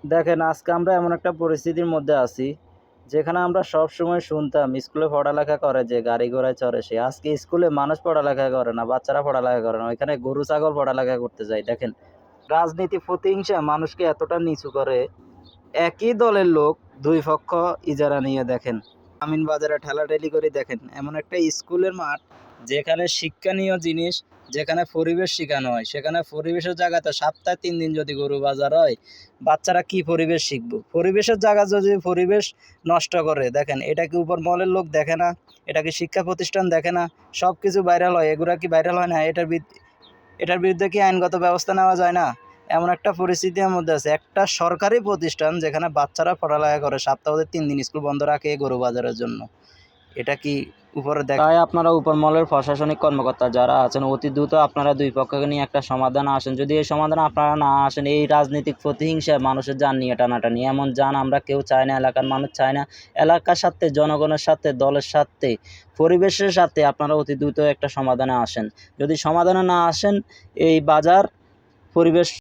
দেখেন আজকে আমরা এমন একটা পরিস্থিতির মধ্যে আছি যেখানে আমরা সব সময় শুনতাম স্কুলে পড়ালেখা করে যে গাড়ি ঘোড়ায় চড়ে সে, আজকে স্কুলে মানুষ পড়ালেখা করে না, বাচ্চারা পড়ালেখা করে না, ওইখানে গরু ছাগল পড়ালেখা করতে যায়। দেখেন রাজনীতি প্রতিহিংসা মানুষকে এতটা নিচু করে। একই দলের লোক দুই পক্ষ ইজারা নিয়ে দেখেন আমিন বাজারে ঠেলাঠেলি করে। দেখেন এমন একটা স্কুলের মাঠ যেখানে শিক্ষণীয় জিনিস, যেখানে পরিবেশ শেখানো হয়, সেখানে পরিবেশের জায়গাতে সপ্তাহে 3 দিন যদি গরু বাজার হয়, বাচ্চারা কি পরিবেশ শিখবো? পরিবেশের জায়গা যদি পরিবেশ নষ্ট করে, দেখেন এটা কি উপর মহলের লোক দেখে না? এটা কি শিক্ষা প্রতিষ্ঠান দেখে না? সব কিছু ভাইরাল হয়, এগুলা কি ভাইরাল হয় না? এটার বিরুদ্ধে কি আইনগত ব্যবস্থা নেওয়া যায় না? এমন একটা পরিস্থিতির মধ্যে আছে একটা সরকারি প্রতিষ্ঠান যেখানে বাচ্চারা পড়ালেখা করে, সপ্তাহে 3 দিন স্কুল বন্ধ রাখে গরু বাজারের জন্য। এটা কি উপরে তাই আপনারা উপর মহলের প্রশাসনিক কর্মকর্তা যারা আছেন, অতি দ্রুত আপনারা দুই পক্ষকে নিয়ে একটা সমাধানে আসেন। যদি এই সমাধানে আপনারা না আসেন, এই রাজনৈতিক প্রতিহিংসায় মানুষের জান নিয়ে টানাটানি, এমন জান আমরা কেউ চাই না, এলাকার মানুষ চায় না। এলাকার সাথে, জনগণের সাথে, দলের সাথে, পরিবেশের সাথে আপনারা অতি দ্রুত একটা সমাধানে আসেন। যদি সমাধানে না আসেন, এই বাজার পরিবেশ